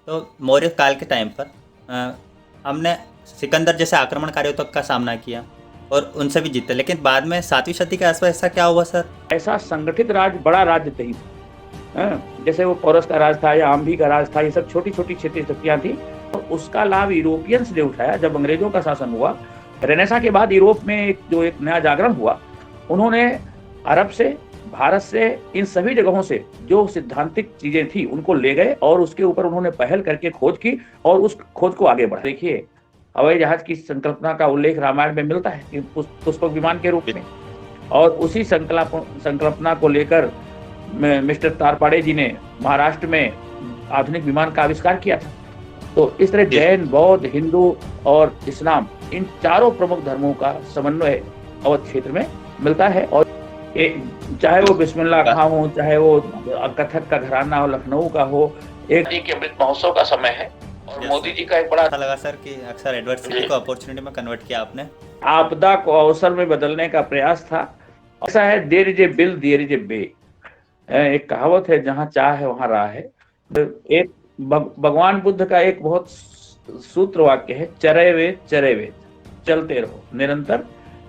तो मौर्य काल के टाइम पर हमने सिकंदर जैसे आक्रमणकारियों तक का सामना किया और उनसे भी जीते, लेकिन बाद में 7वीं सदी के आसपास ऐसा क्या हुआ सर? ऐसा संगठित राज, बड़ा राज्य नहीं था। जैसे वो पोरस का राज था या आम्भी का राज था, ये सब छोटी छोटी क्षेत्रीय शक्तियां थी। और उसका लाभ यूरोपियंस ने उठाया जब अंग्रेजों का शासन हुआ। रेनेसा के बाद यूरोप में एक नया जागरण हुआ। उन्होंने अरब से, भारत से, इन सभी जगहों से जो सिद्धांतिक चीजें थी उनको ले गए और उसके ऊपर उन्होंने पहल करके खोज की और उस खोज को आगे बढ़ा। देखिए, हवाई जहाज की संकल्पना का उल्लेख रामायण में मिलता है पुष्पक विमान के रूप में, और उसी संकल्पना को लेकर मिस्टर तारपाड़े जी ने महाराष्ट्र में आधुनिक विमान का आविष्कार किया था। तो इस तरह जैन, बौद्ध, हिंदू और इस्लाम, इन चारों प्रमुख धर्मों का समन्वय अवध क्षेत्र में मिलता है। और चाहे वो बिस्मिल्लाह खां हो, चाहे वो कथक का घराना हो, लखनऊ का हो, एक जी के अमृत महोत्सव का समय है। और मोदी जी का एक बड़ा अच्छा लगा सर कि अक्सर एडवर्सिटी को अपॉर्चुनिटी में कन्वर्ट किया आपने। आपदा को अवसर में बदलने का प्रयास था। ऐसा है, there is a bill there is a bay. एक कहावत है, जहां चाह है वहां राह है। एक भगवान बुद्ध का एक बहुत सूत्र वाक्य है, चरे वेद चरे वेद, चलते रहो, निरंतर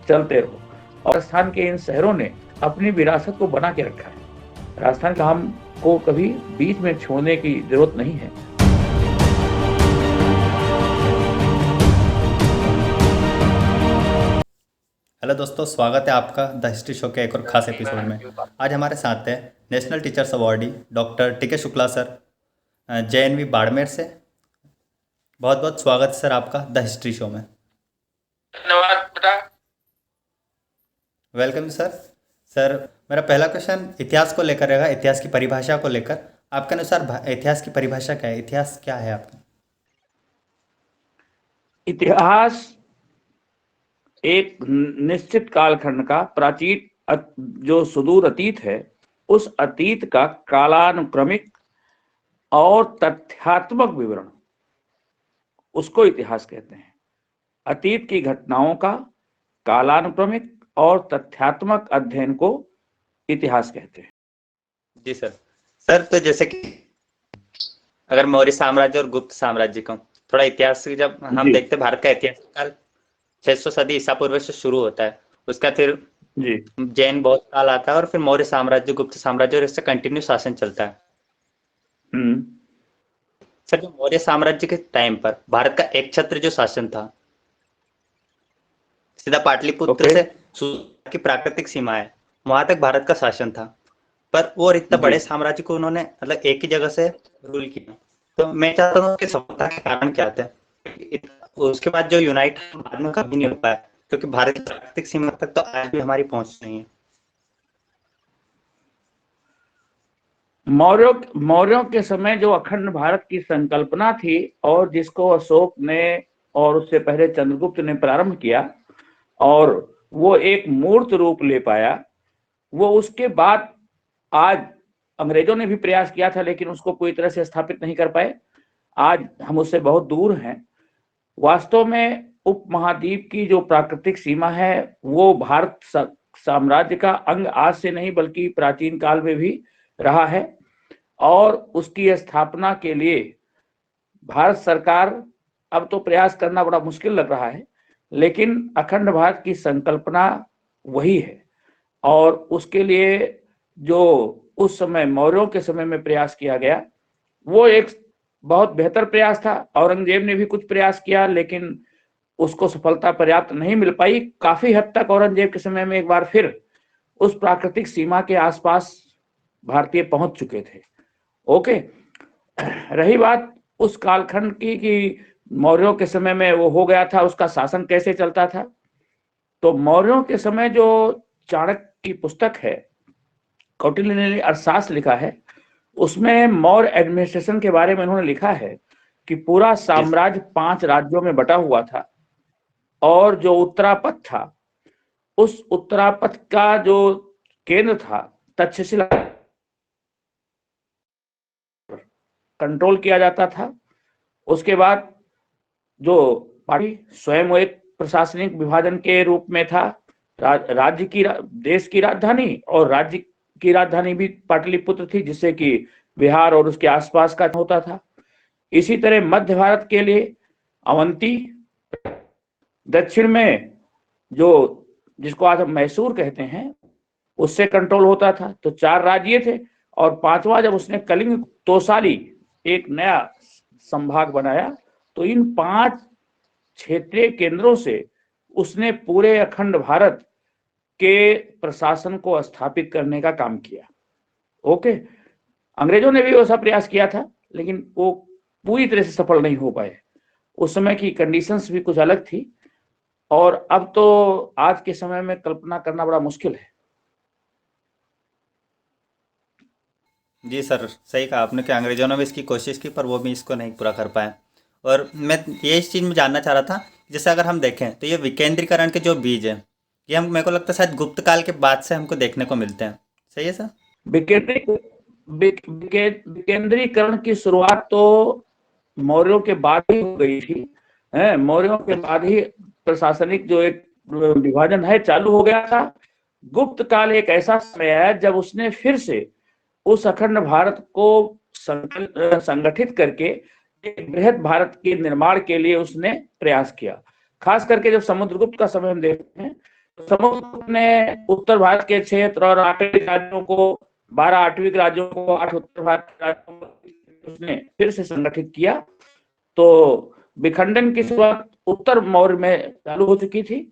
चलते रहो। और राजस्थान के इन शहरों ने अपनी विरासत को बना के रखा है। राजस्थान का हमको कभी बीच में छोड़ने की जरूरत नहीं है। हेलो दोस्तों, स्वागत है आपका द हिस्ट्री शो के एक और खास एपिसोड में। आज हमारे साथ है national teachers awardee doctor T के शुक्ला सर, JNV बाड़मेर से। बहुत बहुत स्वागत है सर आपका द हिस्ट्री शो में। धन्यवाद बेटा। Welcome sir. सर, मेरा पहला क्वेश्चन इतिहास को लेकर रहेगा, इतिहास की परिभाषा को लेकर। आपके अनुसार इतिहास की परिभाषा क्या है? इतिहास क्या है आपका? इतिहास एक निश्चित कालखंड का प्राचीन जो सुदूर अतीत है, उस अतीत का कालानुक्रमिक और तथ्यात्मक विवरण, उसको इतिहास कहते हैं। अतीत की घटनाओं का कालानुक्रमिक और तथ्यात्मक अध्ययन को इतिहास कहते हैं। जी सर। सर, तो जैसे कि अगर मौर्य साम्राज्य और गुप्त साम्राज्य को थोड़ा इतिहास से जब हम देखते हैं, भारत का इतिहास काल 600 सदी ईसा पूर्व से शुरू होता है। उसका फिर जी जैन बौद्ध काल आता है और फिर मौर्य साम्राज्य, गुप्त साम्राज्य, और इससे कंटिन्यू शासन चलता है। सर, जो मौर्य साम्राज्य के टाइम पर भारत का एक छत्र जो शासन था, सीधा पाटलिपुत्र से सूरत की प्राकृतिक सीमा है, वहां तक भारत का शासन था। पर वो इतना बड़े साम्राज्य को उन्होंने मतलब एक ही जगह से रूल किया। तो मैं चाहता हूँ कि सफलता के कारण क्या थे। उसके बाद जो यूनाइट बाद में कभी नहीं हो पाया, क्योंकि भारत की प्राकृतिक सीमा तक तो आज भी हमारी पहुंच नहीं है। मौर्यों के समय जो अखंड भारत की संकल्पना थी और जिसको अशोक ने और उससे पहले चंद्रगुप्त ने प्रारंभ किया और वो एक मूर्त रूप ले पाया, वो उसके बाद आज अंग्रेजों ने भी प्रयास किया था लेकिन उसको पूरी तरह से स्थापित नहीं कर पाए। आज हम उससे बहुत दूर हैं। वास्तव में उपमहाद्वीप की जो प्राकृतिक सीमा है वो भारत साम्राज्य का अंग आज से नहीं बल्कि प्राचीन काल में भी रहा है। और उसकी स्थापना के लिए भारत सरकार, अब तो प्रयास करना बड़ा मुश्किल लग रहा है, लेकिन अखंड भारत की संकल्पना वही है। और उसके लिए जो उस समय मौर्यों के समय में प्रयास किया गया वो एक बहुत बेहतर प्रयास था। औरंगजेब ने भी कुछ प्रयास किया लेकिन उसको सफलता पर्याप्त नहीं मिल पाई। काफी हद तक औरंगजेब के समय में एक बार फिर उस प्राकृतिक सीमा के आसपास भारतीय पहुंच चुके थे। ओके, रही बात उस कालखंड की कि मौर्यों के समय में वो हो गया था, उसका शासन कैसे चलता था। तो मौर्यों के समय जो चाणक्य की पुस्तक है, कौटिल्य ने अर्थशास्त्र लिखा है, उसमें मौर्य एडमिनिस्ट्रेशन के बारे में उन्होंने लिखा है कि पूरा साम्राज्य 5 राज्यों में बटा हुआ था और जो उत्तरापथ था, उस उत्तरापथ का जो केंद्र था तक्षशिला कंट्रोल किया जाता था। उसके बाद जो पार्टी स्वयं वो एक प्रशासनिक विभाजन के रूप में था। राज्य की, देश की राजधानी और राज्य की राजधानी भी पाटलिपुत्र थी, जिससे कि बिहार और उसके आसपास का होता था। इसी तरह मध्य भारत के लिए अवंती, दक्षिण में जो जिसको आज हम मैसूर कहते हैं उससे कंट्रोल होता था। तो 4 राज्य थे और 5वां जब उसने कलिंग तोसाली एक नया संभाग बनाया तो इन 5 क्षेत्रीय केंद्रों से उसने पूरे अखंड भारत के प्रशासन को स्थापित करने का काम किया। ओके, अंग्रेजों ने भी वैसा प्रयास किया था लेकिन वो पूरी तरह से सफल नहीं हो पाए। उस समय की कंडीशंस भी कुछ अलग थी और अब तो आज के समय में कल्पना करना बड़ा मुश्किल है। जी सर, सही कहा आपने कि अंग्रेजों ने भी इसकी कोशिश की पर वो भी इसको नहीं पूरा कर पाए। और मैं ये इस चीज़ में जानना चाह रहा था, जैसे अगर हम देखें तो ये विकेंद्रीकरण के जो बीज हैं, ये हम मेरे को लगता है शायद गुप्त काल के बाद से हमको देखने को मिलते हैं। सही है सर? विकेंद्रीकरण की शुरुआत तो मौर्यों के बाद ही हो गई थी। मौर्यों के बाद ही प्रशासनिक जो एक विभाजन है चालू हो गया था। गुप्त काल एक ऐसा समय है जब उसने फिर से उस अखंड भारत को संगठित करके एक बृहद भारत के निर्माण के लिए उसने प्रयास किया। खास करके जब समुद्रगुप्त का समय हम देखते हैं तो समुद्रगुप्त ने उत्तर भारत के क्षेत्र और 8 राज्यों को 12 8वीं राज्यों को 8 उत्तर भारत के राज्यों को उसने फिर से संगठित किया। तो विखंडन की शुरुआत उत्तर मौर्य में चालू हो चुकी थी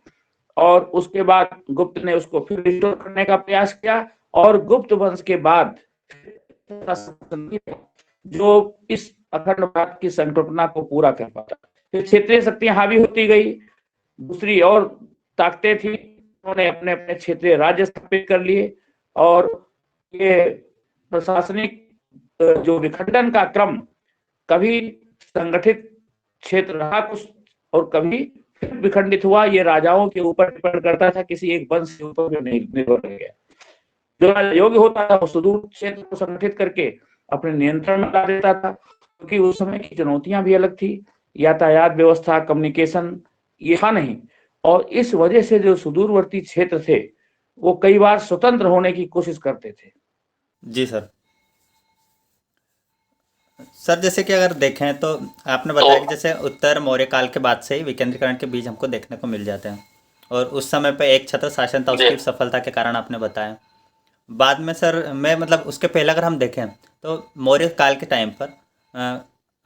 और उसके बाद गुप्त ने उसको फिर रिस्टोर करने का प्रयास किया और गुप्त वंश के बाद जो इस अखंड भारत की संकल्पना को पूरा कर पाता। फिर क्षेत्रीय शक्तियां हावी होती गई, दूसरी और ताकतें थी, उन्होंने अपने अपने क्षेत्रीय राज्य स्थापित कर लिए और ये प्रशासनिक जो विखंडन का क्रम कभी संगठित क्षेत्र रहा कुछ और कभी फिर विखंडित हुआ, ये राजाओं के ऊपर डिपेंड करता था, किसी एक वंश के ऊपर नहीं निर्भर रह गया। जो योग्य होता था वो सुदूर क्षेत्र को संगठित करके अपने नियंत्रण में ला देता था, क्योंकि उस समय की चुनौतियां भी अलग थी, यातायात व्यवस्था, कम्युनिकेशन ये था नहीं, और इस वजह से जो सुदूरवर्ती क्षेत्र थे वो कई बार स्वतंत्र होने की कोशिश करते थे। जी सर। सर जैसे कि अगर देखें तो आपने बताया कि जैसे उत्तर मौर्य काल के बाद से ही विकेंद्रीकरण के बीज हमको देखने को मिल जाते हैं और उस समय पे एक छत्र शासन था, उसकी सफलता के कारण आपने बताया। बाद में सर मैं मतलब उसके पहले अगर हम देखें तो मौर्य काल के टाइम पर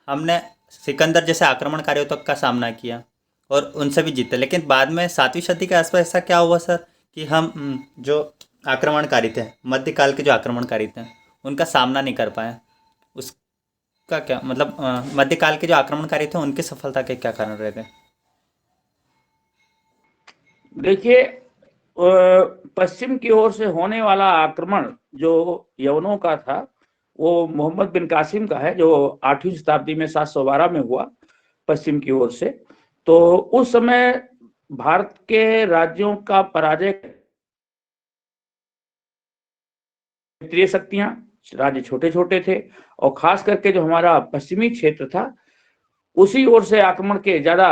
हमने सिकंदर जैसे आक्रमणकारियों तक का सामना किया और उनसे भी जीते, लेकिन बाद में 7वीं सदी के आसपास ऐसा क्या हुआ सर कि हम जो आक्रमणकारी थे, मध्यकाल के जो आक्रमणकारी थे, उनका सामना नहीं कर पाए। उसका क्या मतलब मध्यकाल के जो आक्रमणकारी थे उनकी सफलता के क्या कारण रहे थे? देखिए, पश्चिम की ओर से होने वाला आक्रमण जो यवनों का था वो मोहम्मद बिन कासिम का है, जो 8वीं शताब्दी में 712 में हुआ पश्चिम की ओर से। तो उस समय भारत के राज्यों का पराजय, क्षेत्रीय शक्तियां, राज्य छोटे छोटे थे और खास करके जो हमारा पश्चिमी क्षेत्र था उसी ओर से आक्रमण के ज्यादा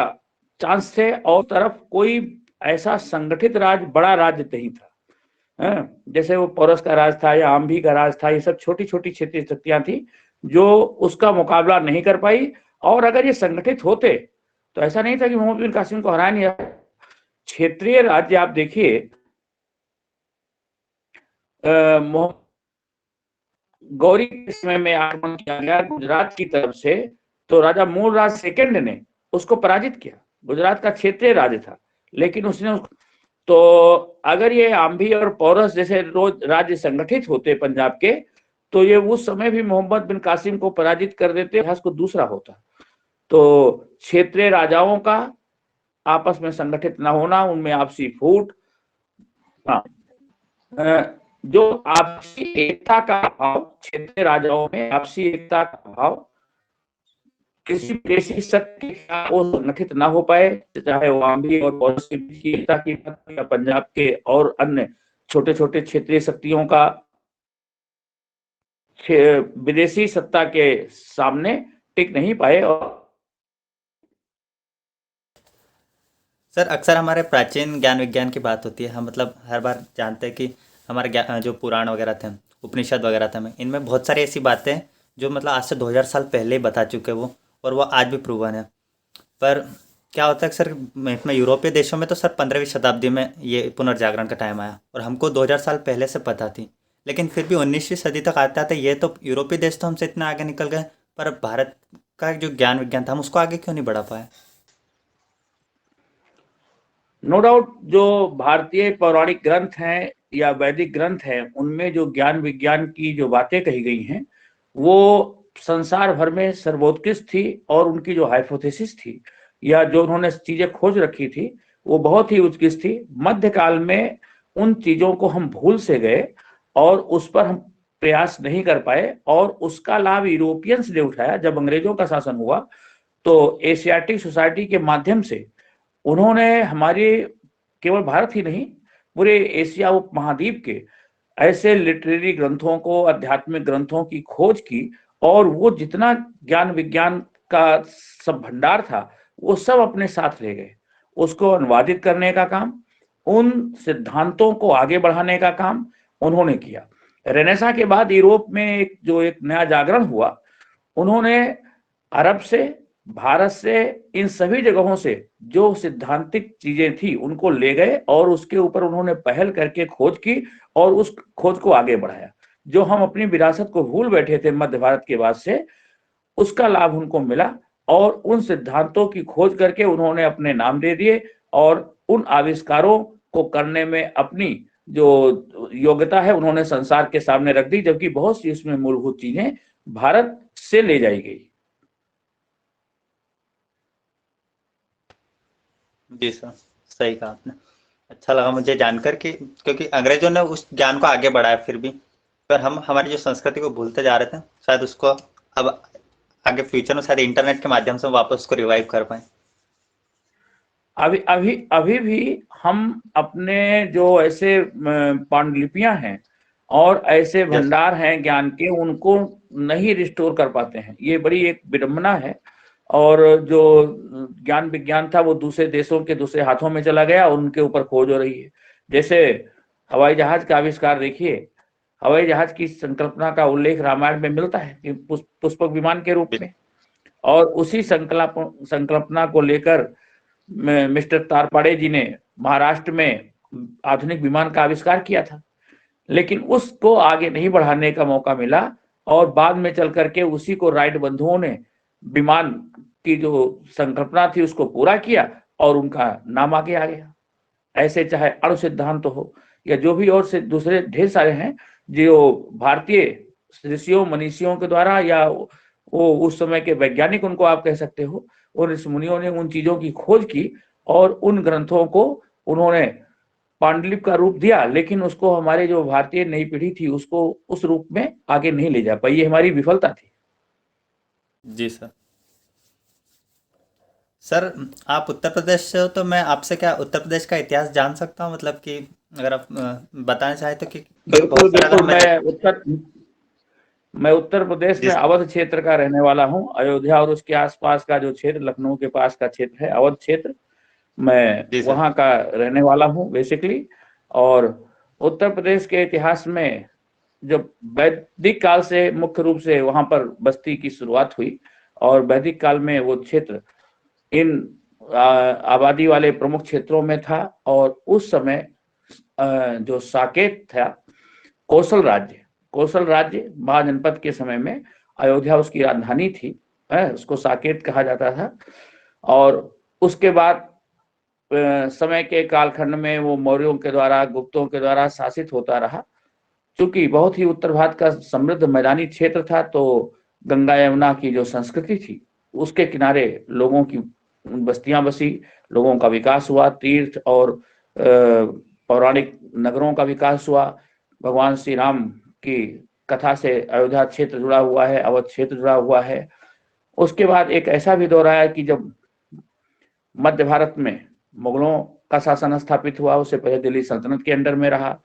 चांस थे और तरफ कोई ऐसा संगठित राज्य, बड़ा राज्य नहीं था। जैसे वो पौरस का राज था या आम्भी का राज था, ये सब छोटी छोटी क्षेत्रीय शक्तियां थी जो उसका मुकाबला नहीं कर पाई। और अगर ये संगठित होते तो ऐसा नहीं था कि मोहम्मद बिन कासिम को हराया नहीं जा। क्षेत्रीय राज्य आप देखिए, गौरी के समय में आक्रमण किया गया गुजरात की तरफ से, तो राजा मूलराज सेकंड ने उसको पराजित किया। गुजरात का क्षेत्रीय राज्य था लेकिन उसने तो अगर ये आम्भी और पौरस जैसे रोज राज्य संगठित होते पंजाब के तो ये उस समय भी मोहम्मद बिन कासिम को पराजित कर देते, इतिहास को दूसरा होता। तो क्षेत्रीय राजाओं का आपस में संगठित न होना, उनमें आपसी फूट, हाँ, जो आपसी एकता का अभाव, क्षेत्रीय राजाओं में आपसी एकता का अभाव, किसी विदेशी शक्ति का वो संगठित ना हो पाए, चाहे वो आम्भी और पौरस के बीच की एकता की बात या पंजाब के और अन्य छोटे छोटे क्षेत्रीय शक्तियों का विदेशी सत्ता के सामने टिक नहीं पाए। और सर अक्सर हमारे प्राचीन ज्ञान विज्ञान की बात होती है, हम मतलब हर बार जानते हैं कि हमारे जो पुराण वगैरह थे, उपनिषद वगैरह थे, इनमें बहुत सारी ऐसी बातें जो मतलब आज से 2000 साल पहले ही बता चुके वो, और वो आज भी प्रूवन है। पर क्या होता है कि सर, इसमें यूरोपीय देशों में तो सर 15वीं शताब्दी में ये पुनर्जागरण का टाइम आया और हमको 2000 साल पहले से पता थी। लेकिन फिर भी 19वीं सदी तक आते आते ये तो यूरोपीय देश तो हमसे इतना आगे निकल गए, पर भारत का जो ज्ञान विज्ञान था हम उसको आगे क्यों नहीं बढ़ा पाए? नो डाउट, जो भारतीय पौराणिक ग्रंथ हैं या वैदिक ग्रंथ हैं, उनमें जो ज्ञान विज्ञान की जो बातें कही गई हैं वो संसार भर में सर्वोत्कृष्ट थी, और उनकी जो हाइपोथेसिस थी या जो उन्होंने चीजें खोज रखी थी वो बहुत ही उत्कृष्ट थी। मध्यकाल में उन चीजों को हम भूल से गए और उस पर हम प्रयास नहीं कर पाए, और उसका लाभ यूरोपियंस ने उठाया। जब अंग्रेजों का शासन हुआ तो एशियाटिक सोसाइटी के माध्यम से उन्होंने हमारे, केवल भारत ही नहीं, पूरे एशिया उपमहाद्वीप के ऐसे लिटरेरी ग्रंथों को, आध्यात्मिक ग्रंथों की खोज की, और वो जितना ज्ञान विज्ञान का सब भंडार था वो सब अपने साथ ले गए। उसको अनुवादित करने का काम, उन सिद्धांतों को आगे बढ़ाने का काम उन्होंने किया। रेनेसा के बाद यूरोप में एक नया जागरण हुआ। उन्होंने अरब से, भारत से, इन सभी जगहों से जो सिद्धांतिक चीजें थी उनको ले गए और उसके ऊपर उन्होंने पहल करके खोज की और उस खोज को आगे बढ़ाया। जो हम अपनी विरासत को भूल बैठे थे मध्य भारत के बाद से, उसका लाभ उनको मिला, और उन सिद्धांतों की खोज करके उन्होंने अपने नाम दे दिए, और उन आविष्कारों को करने में अपनी जो योग्यता है उन्होंने संसार के सामने रख दी, जबकि बहुत सी उसमें मूलभूत चीजें भारत से ले जाई गई। जी सर, सही कहा आपने। अच्छा लगा मुझे जानकर कि क्योंकि अंग्रेजों ने उस ज्ञान को आगे बढ़ाया फिर भी, पर हम हमारी जो संस्कृति को भूलते जा रहे थे, शायद उसको अब आगे फ्यूचर में शायद इंटरनेट के माध्यम से वापस उसको रिवाइव कर पाए। अभी अभी अभी भी हम अपने जो ऐसे पांडुलिपियां हैं और ऐसे यस। भंडार हैं ज्ञान के, उनको नहीं रिस्टोर कर पाते हैं। ये बड़ी एक विडंबना है। और जो ज्ञान विज्ञान था वो दूसरे देशों के दूसरे हाथों में चला गया और उनके ऊपर खोज हो रही है। जैसे हवाई जहाज का आविष्कार देखिए, हवाई जहाज की संकल्पना का उल्लेख रामायण में मिलता है कि पुष्पक विमान के रूप में, और उसी संकल्पना को लेकर मिस्टर तारपाड़े जी ने महाराष्ट्र में आधुनिक विमान का आविष्कार किया था। लेकिन उसको आगे नहीं बढ़ाने का मौका मिला, और बाद में चल करके उसी को राइट बंधुओं ने विमान की जो संकल्पना थी उसको पूरा किया और उनका नाम आगे आ गया। ऐसे चाहे अणु सिद्धांत हो या जो भी और से दूसरे ढेर सारे हैं जो भारतीय ऋषियों मनीषियों के द्वारा, या वो उस समय के वैज्ञानिक उनको आप कह सकते हो, उन ऋषि मुनियों ने उन चीजों की खोज की और उन ग्रंथों को उन्होंने पांडुलिपि का रूप दिया, लेकिन उसको हमारे जो भारतीय नई पीढ़ी थी उसको उस रूप में आगे नहीं ले जा पाई। ये हमारी विफलता थी। जी सर। सर, आप उत्तर प्रदेश से हो तो मैं आपसे क्या उत्तर प्रदेश का इतिहास जान सकता हूँ, मतलब कि अगर आप बताना चाहें तो, कि क्योंकि बहुत बिल्कुल सारा अगर बिल्कुल, मैं मैं उत्तर प्रदेश में जिस अवध क्षेत्र का रहने वाला हूँ। अयोध्या और उसके आसपास का जो क्षेत्र, लखनऊ के पास का क्षेत्र है अवध क्षेत्र, मैं जी सर। वहाँ का रहने वाला हूँ बेसिकली। और उत्तर प्रदेश के इतिहास में जब वैदिक काल से मुख्य रूप से वहां पर बस्ती की शुरुआत हुई, और वैदिक काल में वो क्षेत्र इन आबादी वाले प्रमुख क्षेत्रों में था। और उस समय जो साकेत था, कौशल राज्य महाजनपद के समय में अयोध्या उसकी राजधानी थी, उसको साकेत कहा जाता था। और उसके बाद समय के कालखंड में वो मौर्यों के द्वारा, गुप्तों के द्वारा शासित होता रहा। चूंकि बहुत ही उत्तर भारत का समृद्ध मैदानी क्षेत्र था, तो गंगा यमुना की जो संस्कृति थी उसके किनारे लोगों की बस्तियां बसी, लोगों का विकास हुआ, तीर्थ और पौराणिक नगरों का विकास हुआ। भगवान श्री राम की कथा से अयोध्या क्षेत्र जुड़ा हुआ है, अवध क्षेत्र जुड़ा हुआ है। उसके बाद एक ऐसा भी दौर आया कि जब मध्य भारत में मुगलों का शासन स्थापित हुआ, उससे पहले दिल्ली सल्तनत के अंडर में रहा,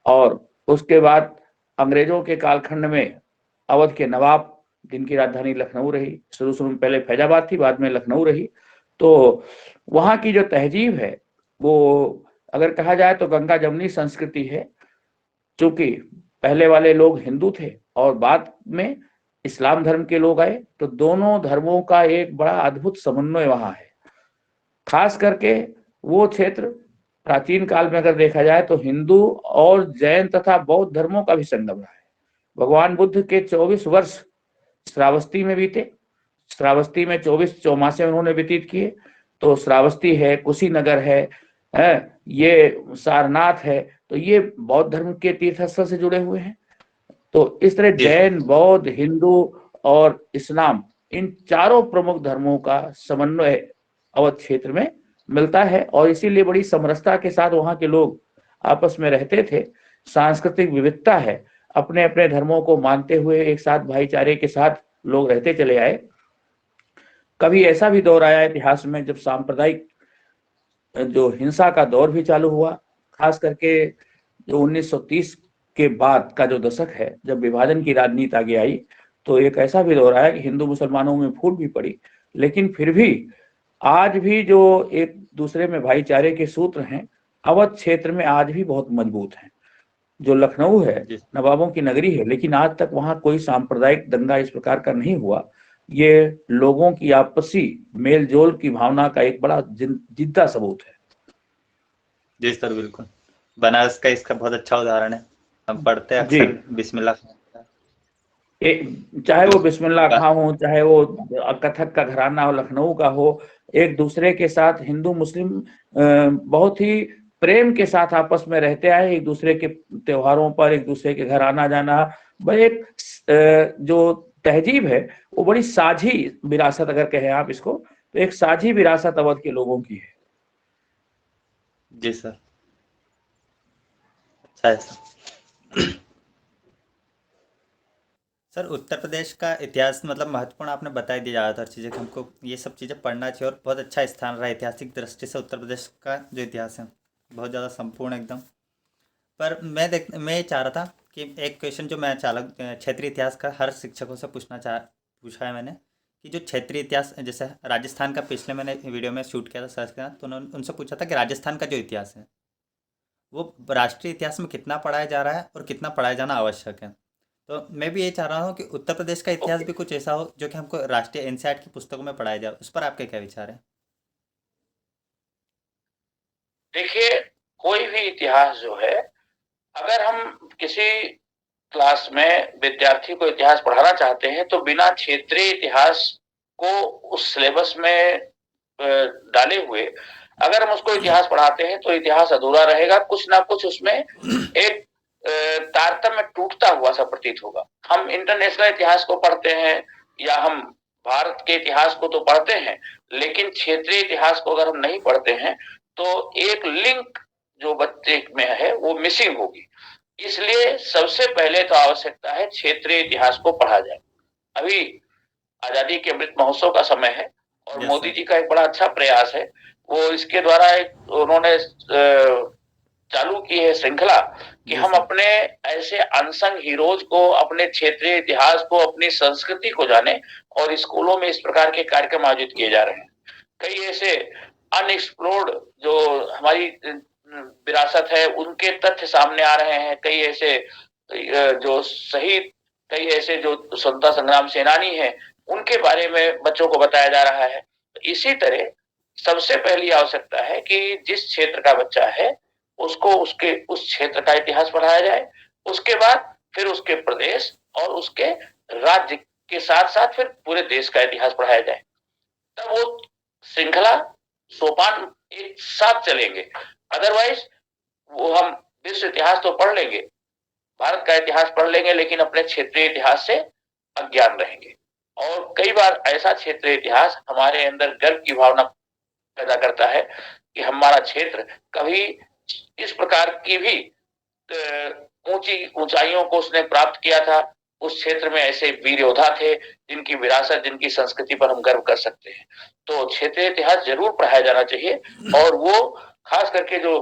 और उसके बाद अंग्रेजों के कालखंड में अवध के नवाब, जिनकी राजधानी लखनऊ रही, शुरू में पहले फैजाबाद थी, बाद में लखनऊ रही। तो वहाँ की जो तहजीब है वो अगर कहा जाए तो गंगा जमुनी संस्कृति है। चूंकि पहले वाले लोग हिंदू थे और बाद में इस्लाम धर्म के लोग आए, तो दोनों धर्मों का एक बड़ा अद्भुत समन्वय वहां है। खास करके वो क्षेत्र प्राचीन काल में अगर देखा जाए तो हिंदू और जैन तथा बौद्ध धर्मों का भी संगम रहा है। भगवान बुद्ध के 24 वर्ष श्रावस्ती में बीते, श्रावस्ती में 24 चौमासे उन्होंने व्यतीत किए। तो श्रावस्ती है, कुशीनगर है, ये सारनाथ है, तो ये बौद्ध धर्म के तीर्थस्थल से जुड़े हुए हैं। तो इस तरह जी सर। जैन, बौद्ध, हिंदू और इस्लाम, इन चारों प्रमुख धर्मों का समन्वय अवध क्षेत्र में मिलता है, और इसीलिए बड़ी समरसता के साथ वहां के लोग आपस में रहते थे। सांस्कृतिक विविधता है, अपने अपने धर्मों को मानते हुए एक साथ भाईचारे के साथ लोग रहते चले आए। कभी ऐसा भी दौर आया इतिहास में जब सांप्रदायिक जो हिंसा का दौर भी चालू हुआ, खास करके जो 1930 के बाद का जो दशक है, जब विभाजन की राजनीति आगे आई, तो एक ऐसा भी दौर आया कि हिंदू मुसलमानों में फूट भी पड़ी। लेकिन फिर भी आज भी जो एक दूसरे में भाईचारे के सूत्र हैं, अवध क्षेत्र में आज भी बहुत मजबूत हैं। जो लखनऊ है, जी नवाबों की नगरी है, लेकिन आज तक वहां कोई सांप्रदायिक दंगा इस प्रकार का नहीं हुआ। ये लोगों की आपसी मेल जोल की भावना का एक बड़ा जिंदा सबूत है। जी सर, बिल्कुल। बनारस का इसका बहुत अच्छा उदाहरण है। हम पढ़ते हैं जी, अक्सर बिस्मिल्लाह खान। चाहे वो तो बिस्मिल्लाह खां हो, चाहे वो कथक का घराना हो, लखनऊ का हो, एक दूसरे के साथ हिंदू मुस्लिम बहुत ही प्रेम के साथ आपस में रहते आए। एक दूसरे के त्योहारों पर एक दूसरे के घर आना जाना, वह एक जो तहजीब है, वो बड़ी साझी विरासत अगर कहें आप इसको, तो एक साझी विरासत अवध के लोगों की है। जी सर, अच्छा है सर। सर, उत्तर प्रदेश का इतिहास मतलब महत्वपूर्ण आपने बता ही दिया ज़्यादातर चीज़ें कि हमको ये सब चीज़ें पढ़ना चाहिए, और बहुत अच्छा स्थान रहा है ऐतिहासिक दृष्टि से उत्तर प्रदेश का जो इतिहास है, बहुत ज़्यादा संपूर्ण एकदम। पर मैं ये चाह रहा था कि एक क्वेश्चन जो मैं क्षेत्रीय इतिहास का हर शिक्षकों से पूछा है मैंने, कि जो क्षेत्रीय इतिहास, जैसे राजस्थान का पिछले मैंने वीडियो में शूट किया था सर्च किया, तो उन्होंने उनसे पूछा था कि राजस्थान का जो इतिहास है वो राष्ट्रीय इतिहास में कितना पढ़ाया जा रहा है और कितना पढ़ाया जाना आवश्यक है। तो मैं भी ये चाह रहा हूँ कि उत्तर प्रदेश का इतिहास ओके, भी कुछ ऐसा हो जो कि हमको राष्ट्रीय एनसीईआरटी की पुस्तकों में पढ़ाया जाए। उस पर आपके क्या विचार है? देखिए, कोई भी इतिहास जो है, अगर हम किसी क्लास में विद्यार्थी को इतिहास पढ़ाना चाहते हैं, तो बिना क्षेत्रीय इतिहास को उस सिलेबस में डाले हुए अगर हम उसको इतिहास पढ़ाते हैं, तो इतिहास अधूरा रहेगा। कुछ ना कुछ उसमें एक तारतम्य टूटता हुआ सा प्रतीत होगा। हम इंटरनेशनल इतिहास को पढ़ते हैं, या हम भारत के इतिहास को तो पढ़ते हैं, लेकिन क्षेत्रीय इतिहास को अगर हम नहीं पढ़ते हैं, तो एक लिंक जो बच्चे में है वो मिसिंग होगी। इसलिए सबसे पहले तो आवश्यकता है क्षेत्रीय इतिहास को पढ़ा जाए। अभी आजादी के अमृत महोत्सव का समय है, और यस मोदी सर। जी का एक बड़ा अच्छा प्रयास है। वो इसके द्वारा एक उन्होंने चालू की है श्रृंखला, कि जी हम सर। अपने ऐसे अनसंग हीरोज को, अपने क्षेत्रीय इतिहास को, अपनी संस्कृति को जाने, और स्कूलों में इस प्रकार के कार्यक्रम आयोजित किए जा रहे हैं। कई ऐसे अनएक्सप्लोर्ड जो हमारी विरासत है, उनके तथ्य सामने आ रहे हैं। कई ऐसे जो शहीद, कई ऐसे जो स्वतंत्रता संग्राम सेनानी हैं, उनके बारे में बच्चों को बताया जा रहा है। इसी तरह सबसे पहली आवश्यकता है कि जिस क्षेत्र का बच्चा है, उसको उसके उस क्षेत्र का इतिहास पढ़ाया जाए। उसके बाद फिर उसके प्रदेश और उसके राज्य के साथ साथ फिर पूरे देश का इतिहास पढ़ाया जाए। तब वो श्रृंखला, सोपान एक साथ चलेंगे। अदरवाइज वो हम विश्व इतिहास तो पढ़ लेंगे, भारत का इतिहास पढ़ लेंगे, लेकिन अपने क्षेत्रीय इतिहास से अज्ञान रहेंगे। और कई बार ऐसा क्षेत्रीय इतिहास हमारे अंदर गर्व की भावना पैदा करता है कि हमारा क्षेत्र कभी इस प्रकार की भी ऊंची ऊंचाइयों को उसने प्राप्त किया था। उस क्षेत्र में ऐसे वीर योद्धा थे जिनकी विरासत, जिनकी संस्कृति पर हम गर्व कर सकते हैं। तो क्षेत्रीय इतिहास जरूर पढ़ाया जाना चाहिए, और वो खास करके जो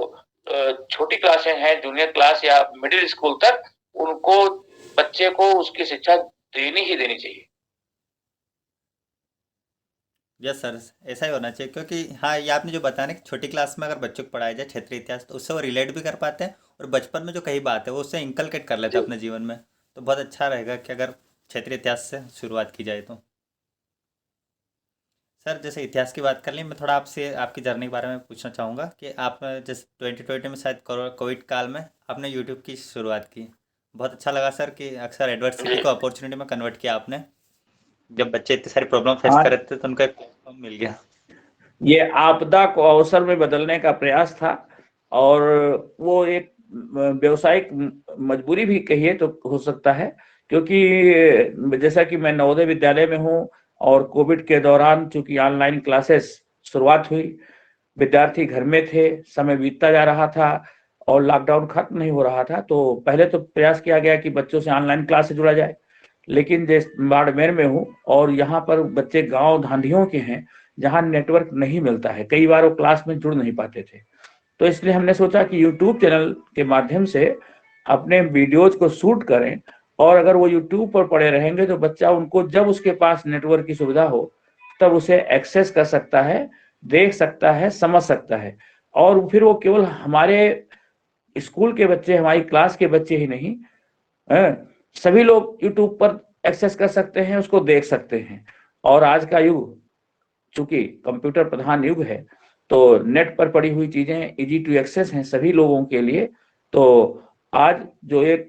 छोटी क्लासें हैं, जूनियर क्लास या मिडिल स्कूल तक, उनको, बच्चे को उसकी शिक्षा देनी ही देनी चाहिए। यस सर, ऐसा ही होना चाहिए, क्योंकि हाँ, ये आपने जो बताया ना कि छोटी क्लास में अगर बच्चों को पढ़ाया जाए क्षेत्रीय इतिहास, तो उससे वो रिलेट भी कर पाते हैं, और बच्चपन में जो कई बात है वो उससे इंकलकेट कर लेते हैं जी, अपने जीवन में। तो बहुत अच्छा रहेगा कि अगर क्षेत्रीय इतिहास से शुरुआत की जाए तो सर, जैसे इतिहास की बात कर ली, मैं थोड़ा आपसे आपकी जर्नी के बारे में पूछना चाहूँगा कि आप जैसे 2020 में शायद कोविड काल में आपने यूट्यूब की शुरुआत की। बहुत अच्छा लगा सर कि अक्सर एडवर्सिटी को अपॉर्चुनिटी में कन्वर्ट किया आपने। जब बच्चे इतनी सारी प्रॉब्लम फेस हाँ, कर रहे थे तो उनको एक प्लेटफॉर्म मिल गया। ये आपदा को अवसर में बदलने का प्रयास था, और वो एक व्यवसायिक मजबूरी भी कहिए तो हो सकता है, क्योंकि जैसा कि मैं नवोदय विद्यालय में हूँ और कोविड के दौरान चूंकि ऑनलाइन क्लासेस शुरुआत हुई, विद्यार्थी घर में थे, समय बीतता जा रहा था और लॉकडाउन खत्म नहीं हो रहा था, तो पहले तो प्रयास किया गया कि बच्चों से ऑनलाइन क्लास से जुड़ा जाए। लेकिन जिस बाड़मेर में हूँ और यहाँ पर बच्चे गांव धांधियों के हैं, जहाँ नेटवर्क नहीं मिलता है, कई बार वो क्लास में जुड़ नहीं पाते थे, तो इसलिए हमने सोचा कि यूट्यूब चैनल के माध्यम से अपने वीडियोज को शूट करें, और अगर वो यूट्यूब पर पड़े रहेंगे तो बच्चा उनको जब उसके पास नेटवर्क की सुविधा हो तब उसे एक्सेस कर सकता है, देख सकता है, समझ सकता है। और फिर वो केवल हमारे स्कूल के बच्चे, हमारी क्लास के बच्चे ही नहीं, सभी लोग यूट्यूब पर एक्सेस कर सकते हैं, उसको देख सकते हैं। और आज का युग चूंकि कंप्यूटर प्रधान युग है, तो नेट पर पड़ी हुई चीजें इजी टू एक्सेस हैं सभी लोगों के लिए। तो आज जो एक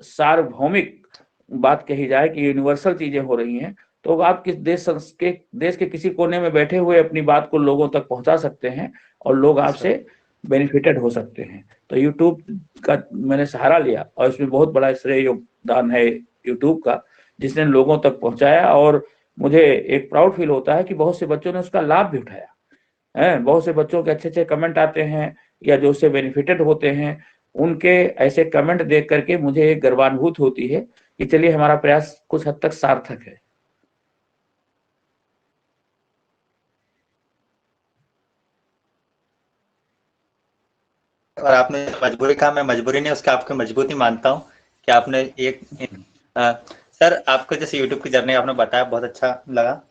सार्वभौमिक बात कही जाए कि यूनिवर्सल चीजें हो रही हैं, तो आप किस देश के किसी कोने में बैठे हुए अपनी बात को लोगों तक पहुंचा सकते हैं और लोग आपसे बेनिफिटेड हो सकते हैं। तो यूट्यूब का मैंने सहारा लिया और इसमें बहुत बड़ा श्रेय योगदान है यूट्यूब का, जिसने लोगों तक पहुंचाया। और मुझे एक प्राउड फील होता है कि बहुत से बच्चों ने उसका लाभ भी उठाया है। बहुत से बच्चों के अच्छे अच्छे कमेंट आते हैं या जो उससे बेनिफिटेड होते हैं, उनके ऐसे कमेंट देख करके मुझे एक गर्वानुभूत होती है कि चलिए हमारा प्रयास कुछ हद तक सार्थक है। और आपने जो मजबूरी कहा, मैं मजबूरी नहीं, उसका आपकी मजबूती मानता हूँ कि आपने एक अ, सर, आपको जैसे यूट्यूब की जर्नी आपने बताया, बहुत अच्छा लगा।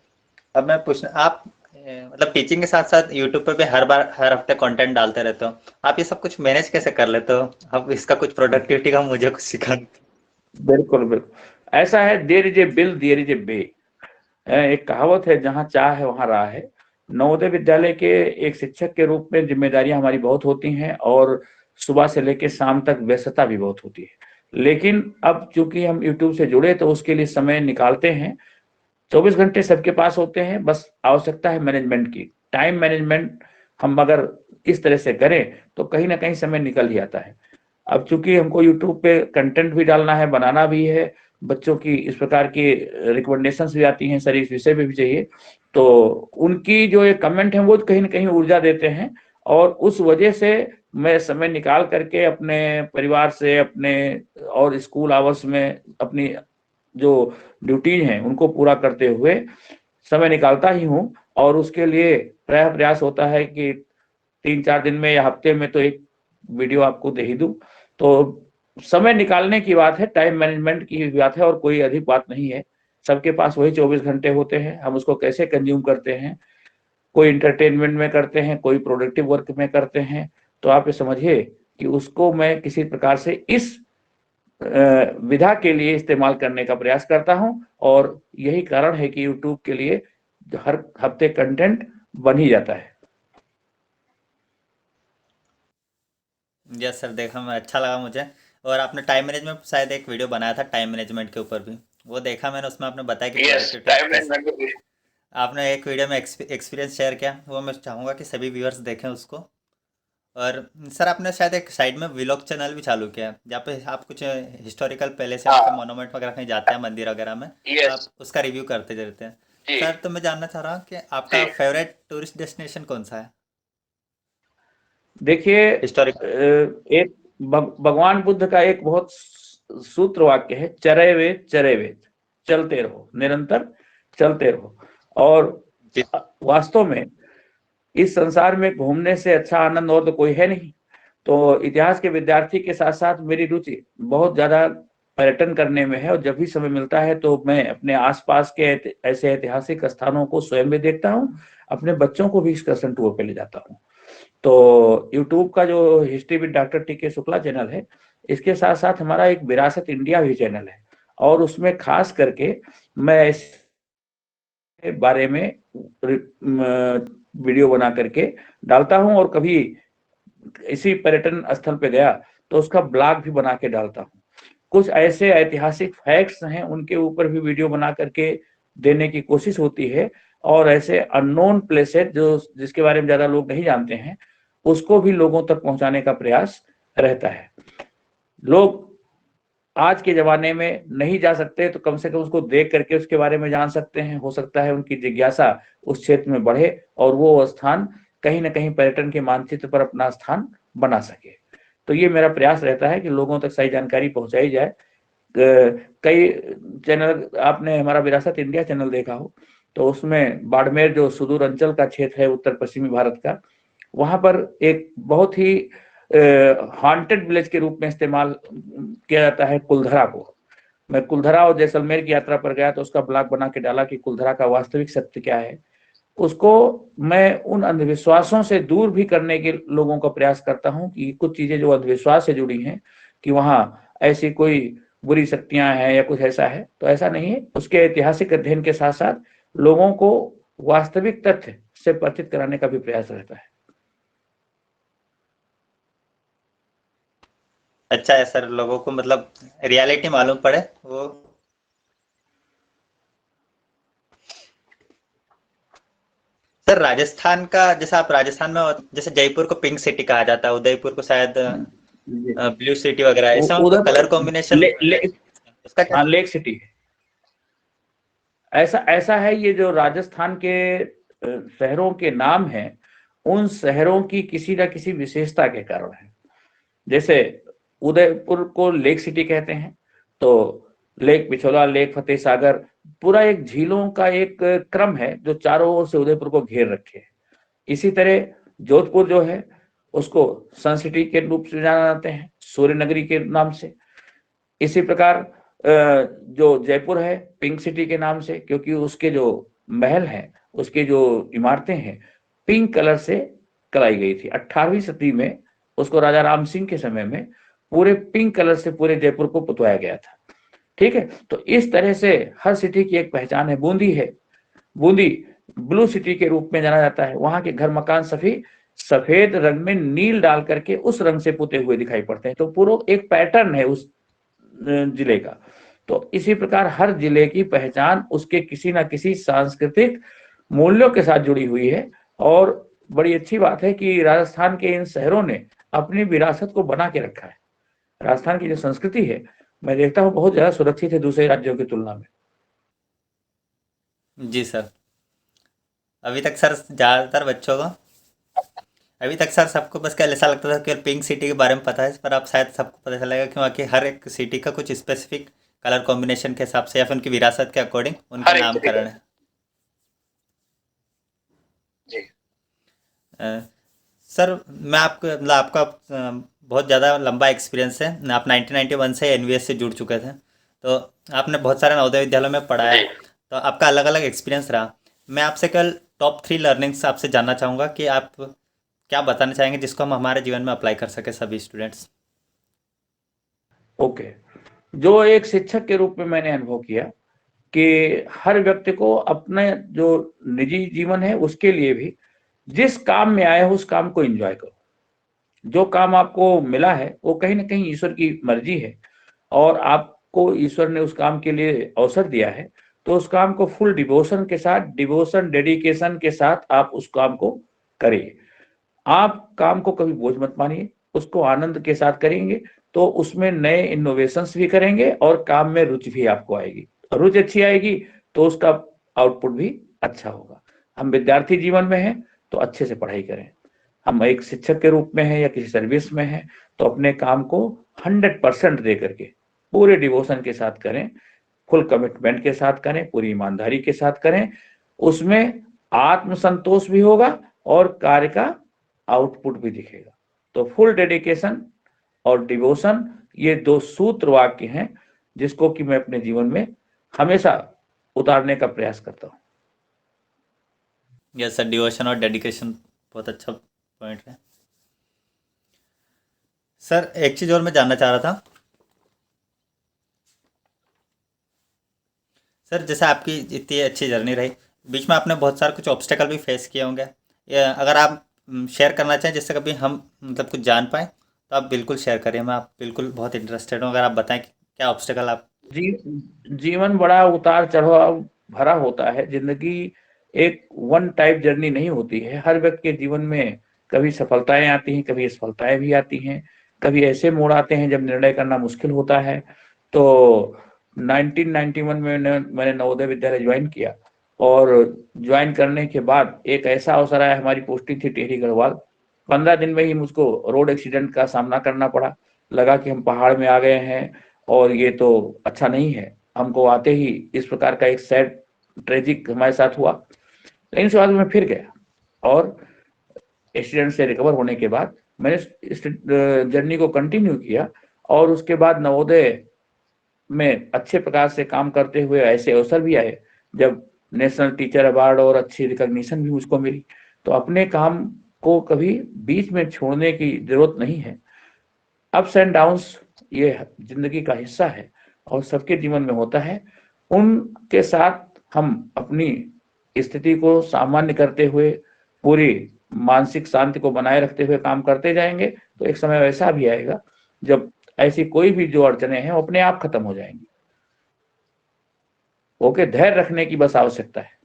अब मैं पूछना, आप मतलब टीचिंग के साथ साथ यूट्यूब पे भी हर हफ्ते कंटेंट डालते रहते हो, आप ये सब कुछ मैनेज कैसे कर लेते हो? अब इसका कुछ प्रोडक्टिविटी का मुझे कुछ सिखा। बिल्कुल बिल्कुल ऐसा है, there is a bill there is a bay. एक कहावत है, जहाँ चाह है वहां राह है। नवोदय विद्यालय के एक शिक्षक के रूप में जिम्मेदारियां हमारी बहुत होती हैं और सुबह से लेकर शाम तक व्यस्तता भी बहुत होती है। लेकिन अब चूंकि हम यूट्यूब से जुड़े तो उसके लिए समय निकालते हैं। 24 घंटे सबके पास होते हैं, बस आवश्यकता है मैनेजमेंट की। टाइम मैनेजमेंट हम अगर इस तरह से करें तो कहीं ना कहीं समय निकल ही आता है। अब चूंकि हमको यूट्यूब पे कंटेंट भी डालना है, बनाना भी है, बच्चों की इस प्रकार की रिकमेंडेशंस भी आती हैं, सर इस विषय में भी चाहिए, तो उनकी जो ये कमेंट है वो कहीं ना कहीं ऊर्जा देते हैं। और उस वजह से मैं समय निकाल करके अपने परिवार से, अपने और स्कूल आवर्स में अपनी जो ड्यूटीज हैं उनको पूरा करते हुए समय निकालता ही हूँ। और उसके लिए प्रायः प्रयास होता है कि 3-4 दिन में या हफ्ते में तो एक वीडियो आपको दे ही दूं। तो समय निकालने की बात है, टाइम मैनेजमेंट की बात है, और कोई अधिक बात नहीं है। सबके पास वही 24 घंटे होते हैं, हम उसको कैसे कंज्यूम करते हैं, कोई इंटरटेनमेंट में करते हैं, कोई प्रोडक्टिव वर्क में करते हैं। तो आप ये समझिए कि उसको मैं किसी प्रकार से इस विधा के लिए इस्तेमाल करने का प्रयास करता हूं। और यही कारण है कि यूट्यूब के लिए हर हफ्ते कंटेंट बन ही जाता है। यस सर, देखा मैं, अच्छा लगा मुझे। और आपने टाइम मैनेजमेंट शायद एक वीडियो बनाया था टाइम मैनेजमेंट के ऊपर भी, वो देखा मैंने, उसमें आपने बताया कि टाइम मैनेजमेंट आपने एक वीडियो में एक्सपीरियंस शेयर किया, वो मैं चाहूँगा कि सभी व्यूअर्स देखें उसको। और सर, आपने शायद एक साइड में व्लॉग चैनल भी चालू किया है जहाँ पे आप कुछ हिस्टोरिकल पहले से आपके मोनूमेंट वगैरह कहीं जाते हैं, मंदिर वगैरह में, तो आप उसका रिव्यू करते रहते हैं। सर, तो मैं जानना चाह रहा हूँ कि आपका फेवरेट टूरिस्ट डेस्टिनेशन कौन सा है देखिए, हिस्टोरिकल? एक भगवान बुद्ध का एक बहुत सूत्र वाक्य है, चरे वेद चरे वेद, चलते रहो, निरंतर चलते रहो। और जी। वास्तव में इस संसार में घूमने से अच्छा आनंद और तो कोई है नहीं। तो इतिहास के विद्यार्थी के साथ साथ मेरी रुचि बहुत ज्यादा पर्यटन करने में है, और जब भी समय मिलता है तो मैं अपने आसपास के ऐसे ऐतिहासिक स्थानों को स्वयं भी देखता हूँ, अपने बच्चों को भी एक्सकर्शन टूर पे ले जाता हूँ। तो यूट्यूब का जो हिस्ट्री विद डॉक्टर टी के शुक्ला चैनल है, इसके साथ साथ हमारा एक विरासत इंडिया भी चैनल है। और उसमें खास करके मैं इसके बारे में वीडियो बना करके डालता हूं, और कभी इसी पर्यटन स्थल पे गया तो उसका ब्लॉग भी बना के डालता हूं। कुछ ऐसे ऐतिहासिक फैक्ट्स हैं, उनके ऊपर भी वीडियो बना करके देने की कोशिश होती है, और ऐसे अननोन प्लेसेस जो जिसके बारे में ज्यादा लोग नहीं जानते हैं, उसको भी लोगों तक पहुंचाने का प्रयास रहता है। लोग आज के जमाने में नहीं जा सकते तो कम से कम उसको देख करके उसके बारे में जान सकते हैं। हो सकता है उनकी जिज्ञासा उस क्षेत्र में बढ़े और वो स्थान कहीं ना कहीं पर्यटन के मानचित्र पर अपना स्थान बना सके। तो ये मेरा प्रयास रहता है कि लोगों तक सही जानकारी पहुंचाई जाए। कई चैनल, आपने हमारा विरासत इंडिया चैनल देखा हो तो उसमें बाड़मेर जो सुदूर अंचल का क्षेत्र है उत्तर पश्चिमी भारत का, वहां पर एक बहुत ही हॉन्टेड विलेज के रूप में इस्तेमाल किया जाता है कुलधरा को। मैं कुलधरा और जैसलमेर की यात्रा पर गया तो उसका ब्लॉग बना के डाला कि कुलधरा का वास्तविक सत्य क्या है। उसको मैं उन अंधविश्वासों से दूर भी करने के लोगों का प्रयास करता हूं कि कुछ चीजें जो अंधविश्वास से जुड़ी हैं कि वहां ऐसी कोई बुरी शक्तियां हैं या कुछ ऐसा है, तो ऐसा नहीं है। उसके ऐतिहासिक अध्ययन के साथ साथ लोगों को वास्तविक तथ्य से परिचित कराने का भी प्रयास रहता है। अच्छा है सर, लोगों को मतलब रियलिटी मालूम पड़े वो। सर राजस्थान का, जैसे आप राजस्थान में जैसे जयपुर को पिंक सिटी कहा जाता है, उदयपुर को शायद ब्लू सिटी वगैरह, ऐसा उनका उधर कलर कॉम्बिनेशन उसका क्या? हाँ, लेक सिटी है। ऐसा ऐसा है, ये जो राजस्थान के शहरों के नाम हैं, उन शहरों की किसी न किसी विशेषता के कारण है। जैसे उदयपुर को लेक सिटी कहते हैं, तो लेक पिछोला, लेक फतेह सागर, पूरा एक झीलों का एक क्रम है जो चारों ओर से उदयपुर को घेर रखे है। इसी तरह जोधपुर जो है उसको सन सिटी के रूप से जाना जाते हैं, सूर्य नगरी के नाम से। इसी प्रकार जो जयपुर है पिंक सिटी के नाम से, क्योंकि उसके जो महल हैं, उसके जो इमारतें हैं, पिंक कलर से कराई गई थी। 18वीं सदी में उसको राजा राम सिंह के समय में पूरे पिंक कलर से पूरे जयपुर को पुतवाया गया था। ठीक है, तो इस तरह से हर सिटी की एक पहचान है। बूंदी है, बूंदी ब्लू सिटी के रूप में जाना जाता है। वहां के घर मकान सभी सफेद रंग में नील डाल करके उस रंग से पुते हुए दिखाई पड़ते हैं। तो पूरा एक पैटर्न है उस जिले का। तो इसी प्रकार हर जिले की पहचान उसके किसी ना किसी सांस्कृतिक मूल्यों के साथ जुड़ी हुई है। और बड़ी अच्छी बात है कि राजस्थान के इन शहरों ने अपनी विरासत को बना के रखा है। राजस्थान की जो संस्कृति है, मैं देखता हूँ बहुत ज्यादा सुरक्षित है दूसरे राज्यों की तुलना में। जी सर। अभी तक सर ज़्यादातर बच्चों को, अभी तक सर सबको बस क्या ऐसा लगता था कि पिंक सिटी के बारे में पता है, पर अब शायद सबको पता चलेगा कि वहाँ की हर एक सिटी का कुछ स्पेसिफिक कलर कॉम्बिनेशन के हिसाब से या फिर उनकी विरासत के अकॉर्डिंग उनके हर एक सिटी का। नामकरण है। जी। अ, सर मैं आपको मतलब आपका बहुत ज़्यादा लंबा एक्सपीरियंस है, आप 1991 से एनवीएस से जुड़ चुके थे, तो आपने बहुत सारे नवोदय विद्यालयों में पढ़ा है, तो आपका अलग अलग एक्सपीरियंस रहा। मैं आपसे कल टॉप 3 लर्निंग्स आपसे जानना चाहूँगा कि आप क्या बताना चाहेंगे जिसको हम हमारे जीवन में अप्लाई कर सके सभी स्टूडेंट्स। ओके, जो एक शिक्षक के रूप में मैंने अनुभव किया कि हर व्यक्ति को अपने जो निजी जीवन है उसके लिए भी जिस काम में आए हो उस काम को एंजॉय करो। जो काम आपको मिला है वो कहीं ना कहीं ईश्वर की मर्जी है, और आपको ईश्वर ने उस काम के लिए अवसर दिया है, तो उस काम को फुल डिवोशन के साथ, डिवोशन डेडिकेशन के साथ आप उस काम को करिए। आप काम को कभी बोझ मत मानिए, उसको आनंद के साथ करेंगे तो उसमें नए इनोवेशंस भी करेंगे और काम में रुचि भी आपको आएगी। रुचि अच्छी आएगी तो उसका आउटपुट भी अच्छा होगा। हम विद्यार्थी जीवन में हैं तो अच्छे से पढ़ाई करें। हम एक शिक्षक के रूप में हैं या किसी सर्विस में हैं तो अपने काम को 100% दे करके पूरे डिवोशन के साथ करें, फुल कमिटमेंट के साथ करें, पूरी ईमानदारी के साथ करें। उसमें आत्मसंतोष भी होगा और कार्य का आउटपुट भी दिखेगा। तो फुल डेडिकेशन और डिवोशन, ये दो सूत्र वाक्य हैं जिसको कि मैं अपने जीवन में हमेशा उतारने का प्रयास करता हूं। यस सर, डिवोशन और डेडिकेशन बहुत अच्छा पॉइंट है। सर एक चीज़ और मैं जानना चाह रहा था, सर जैसे आपकी इतनी अच्छी जर्नी रही, बीच में आपने बहुत सारे कुछ ऑब्स्टेकल भी फेस किए होंगे, या अगर आप शेयर करना चाहें जिससे कभी हम मतलब कुछ जान पाएँ तो आप बिल्कुल शेयर करिए। मैं आप बिल्कुल बहुत इंटरेस्टेड हूँ, अगर आप बताएं कि क्या ऑब्स्टेकल आप। जी, जीवन बड़ा उतार चढ़ाव भरा होता है। जिंदगी एक वन टाइप जर्नी नहीं होती है। हर व्यक्ति के जीवन में कभी सफलताएं आती हैं, कभी असफलताएं भी आती हैं, कभी ऐसे मोड़ आते हैं जब निर्णय करना मुश्किल होता है। तो 1991 में मैंने नवोदय विद्यालय ज्वाइन किया, और ज्वाइन करने के बाद एक ऐसा अवसर आया, हमारी पोस्टिंग थी टिहरी गढ़वाल। 15 दिन में ही मुझको रोड एक्सीडेंट का सामना करना पड़ा। लगा कि हम पहाड़ में आ गए हैं और ये तो अच्छा नहीं है। हमको आते ही इस प्रकार का एक सैड ट्रेजिक हमारे साथ हुआ। लेकिन उसके बाद मैं फिर गया, और एक्सीडेंट से रिकवर होने के बाद मैंने इस जर्नी को कंटिन्यू किया। और उसके बाद नवोदय में अच्छे प्रकार से काम करते हुए ऐसे अवसर भी आए जब नेशनल टीचर अवार्ड और अच्छी रिकॉग्निशन भी मुझको मिली। तो अपने काम को कभी बीच में छोड़ने की जरूरत नहीं है। अप्स एंड डाउन्स ये जिंदगी का हिस्सा है और सबके जीवन में होता है। उनके साथ हम अपनी स्थिति को सामान्य करते हुए, पूरी मानसिक शांति को बनाए रखते हुए काम करते जाएंगे, तो एक समय ऐसा भी आएगा जब ऐसी कोई भी जो अड़चने हैं वो अपने आप खत्म हो जाएंगी। ओके, धैर्य रखने की बस आवश्यकता है।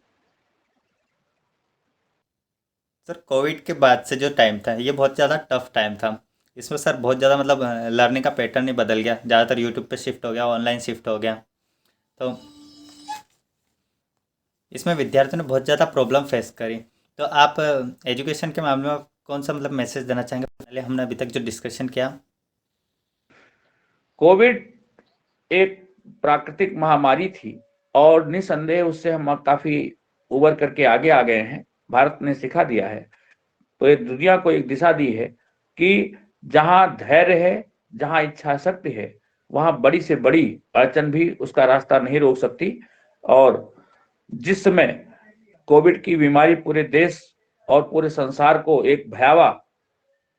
सर कोविड के बाद से जो टाइम था ये बहुत ज़्यादा टफ टाइम था। इसमें सर बहुत ज़्यादा मतलब लर्निंग का पैटर्न ही बदल गया, ज़्यादातर यूट्यूब पे शिफ्ट हो गया, ऑनलाइन शिफ्ट हो गया। तो इसमें विद्यार्थियों ने बहुत ज़्यादा प्रॉब्लम फेस करी। तो आप एजुकेशन के मामले में कौन सा मतलब मैसेज देना चाहेंगे, पहले हमने अभी तक जो डिस्कशन किया। कोविड एक प्राकृतिक महामारी थी, और निसंदेह उससे हम काफी उबर करके आगे आ गए हैं। भारत ने सिखा दिया है, तो ये दुनिया को एक दिशा दी है कि जहां धैर्य है, जहां इच्छा शक्ति है, वहां बड़ी से बड़ी अड़चन भी उसका रास्ता नहीं रोक सकती। और जिस समय कोविड की बीमारी पूरे देश और पूरे संसार को एक भयावह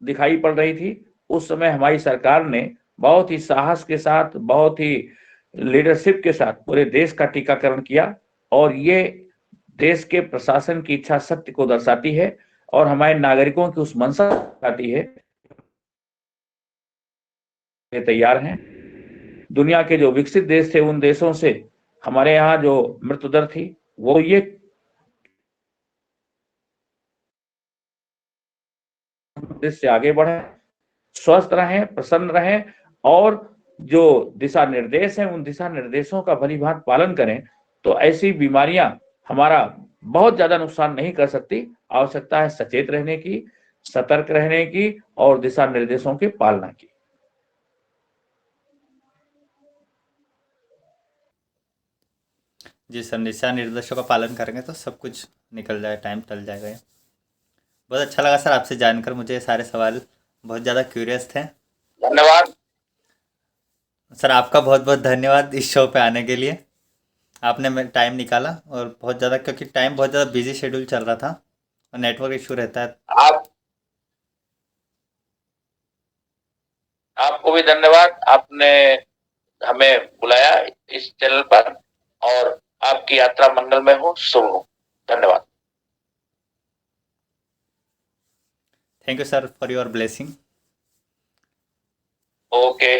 दिखाई पड़ रही थी, उस समय हमारी सरकार ने बहुत ही साहस के साथ, बहुत ही लीडरशिप के साथ पूरे देश का टीकाकरण किया। और ये देश के प्रशासन की इच्छा शक्ति को दर्शाती है, और हमारे नागरिकों की उस मंशा दर्शाती है, ये तैयार हैं। दुनिया के जो विकसित देश थे उन देशों से हमारे यहाँ जो मृत्यु दर थी वो ये देश से आगे बढ़े, स्वस्थ रहें, प्रसन्न रहें, और जो दिशा निर्देश हैं उन दिशा निर्देशों का भलीभांति पालन करें, तो ऐसी बीमारियां हमारा बहुत ज्यादा नुकसान नहीं कर सकती। आवश्यकता है सचेत रहने की, सतर्क रहने की, और दिशा निर्देशों की पालना की। जी सर, दिशा निर्देशों का पालन करेंगे तो सब कुछ निकल जाए, टाइम टल जाएगा ये। बहुत अच्छा लगा सर आपसे जानकर, मुझे ये सारे सवाल बहुत ज़्यादा क्यूरियस थे। धन्यवाद। सर आपका बहुत बहुत धन्यवाद इस शो पे आने के लिए। आपने टाइम निकाला, और बहुत ज़्यादा, क्योंकि टाइम बहुत ज़्यादा बिजी शेड्यूल चल रहा था और नेटवर्क इशू रहता है। आप आपको भी धन्यवाद, आपने हमें बुलाया इस चैनल पर, और आपकी यात्रा मंगलमय हो, शुभ हो। धन्यवाद। Thank you sir for your blessing. Okay.